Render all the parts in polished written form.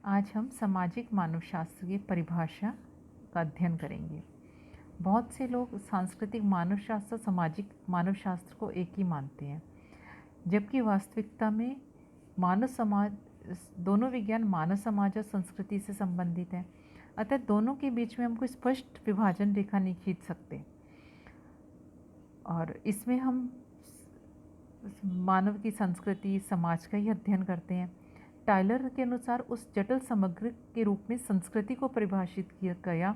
आज हम सामाजिक मानवशास्त्र की परिभाषा का अध्ययन करेंगे। बहुत से लोग सांस्कृतिक मानवशास्त्र सामाजिक मानवशास्त्र को एक ही मानते हैं, जबकि वास्तविकता में मानव समाज दोनों विज्ञान मानव समाज और संस्कृति से संबंधित हैं। अतः दोनों के बीच में हम कोई स्पष्ट विभाजन रेखा नहीं खींच सकते और इसमें हम मानव की संस्कृति समाज का ही अध्ययन करते हैं। टाइलर के अनुसार उस जटिल समग्र के रूप में संस्कृति को परिभाषित किया गया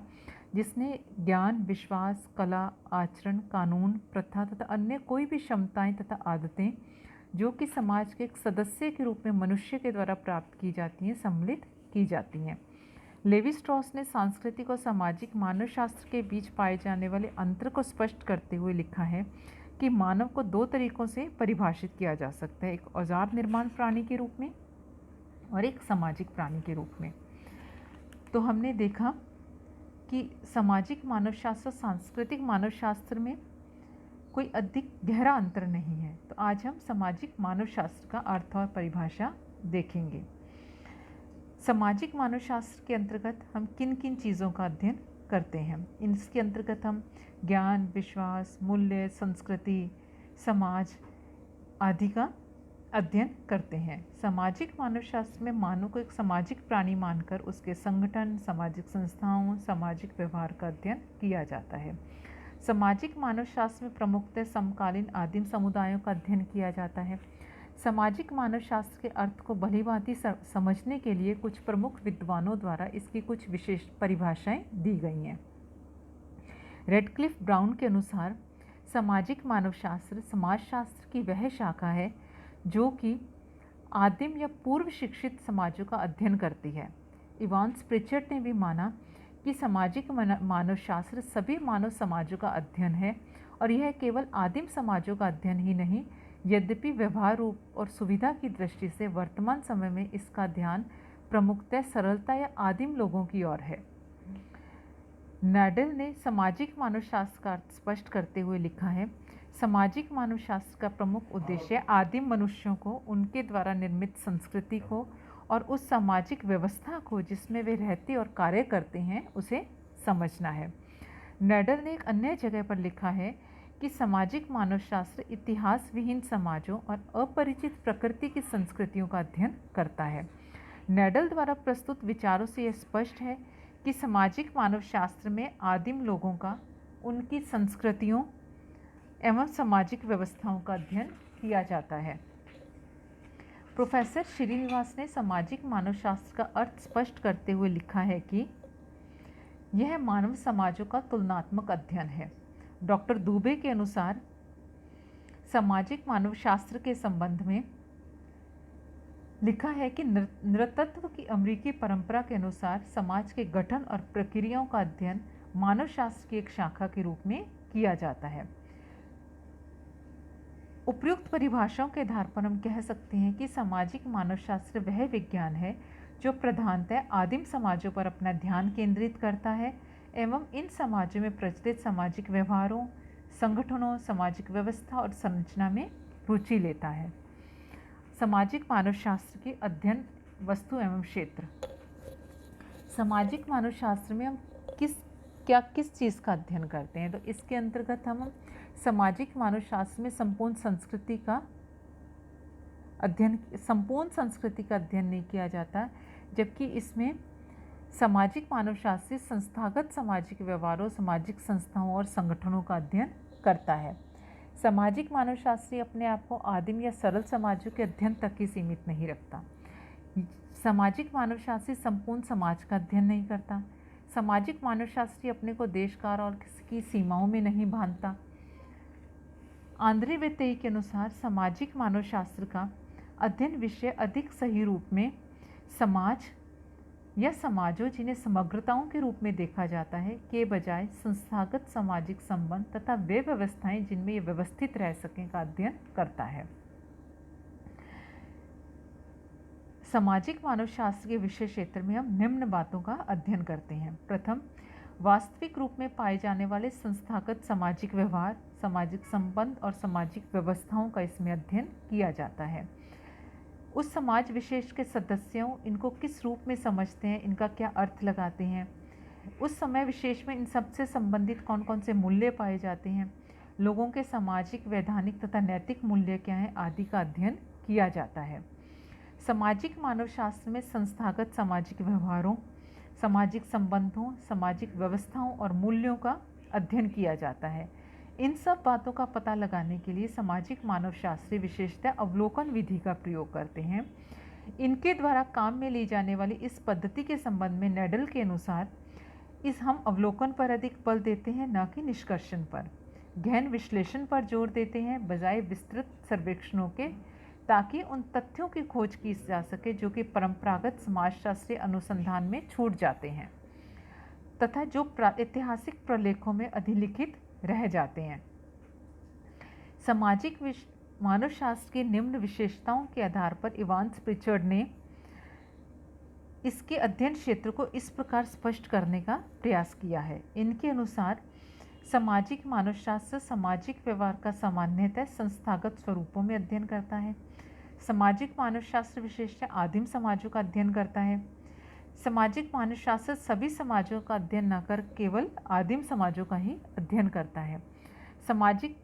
जिसने ज्ञान, विश्वास, कला, आचरण, कानून, प्रथा तथा अन्य कोई भी क्षमताएं तथा आदतें जो कि समाज के एक सदस्य के रूप में मनुष्य के द्वारा प्राप्त की जाती हैं, सम्मिलित की जाती हैं। लेवी स्ट्रॉस ने सांस्कृतिक और सामाजिक मानवशास्त्र के बीच पाए जाने वाले अंतर को स्पष्ट करते हुए लिखा है कि मानव को दो तरीकों से परिभाषित किया जा सकता है, एक औजार निर्माण प्राणी के रूप में और एक सामाजिक प्राणी के रूप में। तो हमने देखा कि सामाजिक मानवशास्त्र सांस्कृतिक मानवशास्त्र में कोई अधिक गहरा अंतर नहीं है। तो आज हम सामाजिक मानवशास्त्र का अर्थ और परिभाषा देखेंगे। सामाजिक मानवशास्त्र के अंतर्गत हम किन किन चीज़ों का अध्ययन करते हैं। इसके अंतर्गत हम ज्ञान, विश्वास, मूल्य, संस्कृति, समाज आदि का अध्ययन करते हैं। सामाजिक मानवशास्त्र में मानव को एक सामाजिक प्राणी मानकर उसके संगठन, सामाजिक संस्थाओं, सामाजिक व्यवहार का अध्ययन किया जाता है। सामाजिक मानवशास्त्र में प्रमुखतः समकालीन आदिम समुदायों का अध्ययन किया जाता है। सामाजिक मानवशास्त्र के अर्थ को भलीभांति समझने के लिए कुछ प्रमुख विद्वानों द्वारा इसकी कुछ विशेष परिभाषाएं दी गई हैं। रेडक्लिफ ब्राउन के अनुसार सामाजिक मानवशास्त्र समाजशास्त्र की वह शाखा है जो कि आदिम या पूर्व शिक्षित समाजों का अध्ययन करती है। इवांस प्रिचर्ड ने भी माना कि सामाजिक मानवशास्त्र सभी मानव समाजों का अध्ययन है और यह केवल आदिम समाजों का अध्ययन ही नहीं, यद्यपि व्यवहार रूप और सुविधा की दृष्टि से वर्तमान समय में इसका ध्यान प्रमुखतः सरलता या आदिम लोगों की ओर है। नैडल ने सामाजिक मानवशास्त्र का अर्थ स्पष्ट करते हुए लिखा है, सामाजिक मानवशास्त्र का प्रमुख उद्देश्य आदिम मनुष्यों को उनके द्वारा निर्मित संस्कृति को और उस सामाजिक व्यवस्था को जिसमें वे रहते और कार्य करते हैं उसे समझना है। नैडल ने एक अन्य जगह पर लिखा है कि सामाजिक मानवशास्त्र इतिहास विहीन समाजों और अपरिचित प्रकृति की संस्कृतियों का अध्ययन करता है। नैडल द्वारा प्रस्तुत विचारों से यह स्पष्ट है कि सामाजिक मानवशास्त्र में आदिम लोगों का, उनकी संस्कृतियों एवं सामाजिक व्यवस्थाओं का अध्ययन किया जाता है। प्रोफेसर श्रीनिवास ने सामाजिक मानवशास्त्र का अर्थ स्पष्ट करते हुए लिखा है कि यह मानव समाजों का तुलनात्मक अध्ययन है। डॉक्टर दुबे के अनुसार सामाजिक मानवशास्त्र के संबंध में लिखा है कि नृतत्व की अमेरिकी परंपरा के अनुसार समाज के गठन और प्रक्रियाओं का अध्ययन मानवशास्त्र की एक शाखा के रूप में किया जाता है। उपयुक्त परिभाषाओं के आधार पर हम कह सकते हैं कि सामाजिक मानवशास्त्र वह विज्ञान है जो प्रधानतः आदिम समाजों पर अपना ध्यान केंद्रित करता है एवं इन समाजों में प्रचलित सामाजिक व्यवहारों, संगठनों, सामाजिक व्यवस्था और संरचना में रुचि लेता है। सामाजिक मानवशास्त्र की अध्ययन वस्तु एवं क्षेत्र। सामाजिक मानवशास्त्र में हम किस चीज़ का अध्ययन करते हैं, तो इसके अंतर्गत हम सामाजिक मानवशास्त्र में संपूर्ण संस्कृति का अध्ययन नहीं किया जाता, जबकि इसमें सामाजिक मानवशास्त्री संस्थागत सामाजिक व्यवहारों, सामाजिक संस्थाओं और संगठनों का अध्ययन करता है। सामाजिक मानवशास्त्री अपने आप को आदिम या सरल समाजों के अध्ययन तक ही सीमित नहीं रखता। सामाजिक मानवशास्त्री संपूर्ण समाज का अध्ययन नहीं करता। सामाजिक मानवशास्त्री अपने को देश काल और की सीमाओं में नहीं बांधता। आंद्रे वेतेई के अनुसार सामाजिक मानवशास्त्र का अध्ययन विषय अधिक सही रूप में समाज या समाजों जिन्हें समग्रताओं के रूप में देखा जाता है के बजाय संस्थागत सामाजिक संबंध तथा वे व्यवस्थाएं जिनमें ये व्यवस्थित रह सकें का अध्ययन करता है। सामाजिक मानवशास्त्र के विषय क्षेत्र में हम निम्न बातों का अध्ययन करते हैं। प्रथम, वास्तविक रूप में पाए जाने वाले संस्थागत सामाजिक व्यवहार, सामाजिक संबंध और सामाजिक व्यवस्थाओं का इसमें अध्ययन किया जाता है। उस समाज विशेष के सदस्यों इनको किस रूप में समझते हैं, इनका क्या अर्थ लगाते हैं, उस समय विशेष में इन सब से संबंधित कौन कौन से मूल्य पाए जाते हैं, लोगों के सामाजिक, वैधानिक तथा नैतिक मूल्य क्या हैं आदि का अध्ययन किया जाता है। सामाजिक मानवशास्त्र में संस्थागत सामाजिक व्यवहारों, सामाजिक संबंधों, सामाजिक व्यवस्थाओं और मूल्यों का अध्ययन किया जाता है। इन सब बातों का पता लगाने के लिए सामाजिक मानवशास्त्री विशेषतः अवलोकन विधि का प्रयोग करते हैं। इनके द्वारा काम में ली जाने वाली इस पद्धति के संबंध में नेडल के अनुसार हम अवलोकन पर अधिक बल देते हैं, न कि निष्कर्षण पर। गहन विश्लेषण पर जोर देते हैं बजाय विस्तृत सर्वेक्षणों के, ताकि उन तथ्यों की खोज की जा सके जो कि परंपरागत समाजशास्त्रीय अनुसंधान में छूट जाते हैं तथा जो ऐतिहासिक प्रलेखों में अधिलिखित रह जाते हैं। सामाजिक मानवशास्त्र की निम्न विशेषताओं के आधार पर इवांस प्रिचर्ड ने इसके अध्ययन क्षेत्र को इस प्रकार स्पष्ट करने का प्रयास किया है। इनके अनुसार सामाजिक मानवशास्त्र सामाजिक व्यवहार का सामान्यतः संस्थागत स्वरूपों में अध्ययन करता है। सामाजिक मानवशास्त्र विशेषतः आदिम समाजों का अध्ययन करता है। सामाजिक मानवशास्त्र सभी समाजों का अध्ययन न कर केवल आदिम समाजों का ही अध्ययन करता है। सामाजिक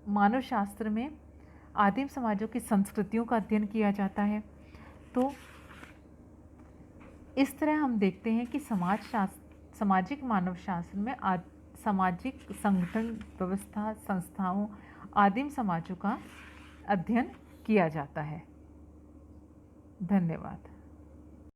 मानवशास्त्र में आदिम समाजों की संस्कृतियों का अध्ययन किया जाता है। तो इस तरह हम देखते हैं कि सामाजिक मानवशास्त्र में सामाजिक संगठन, व्यवस्था, संस्थाओं, आदिम समाजों का अध्ययन किया जाता है। धन्यवाद।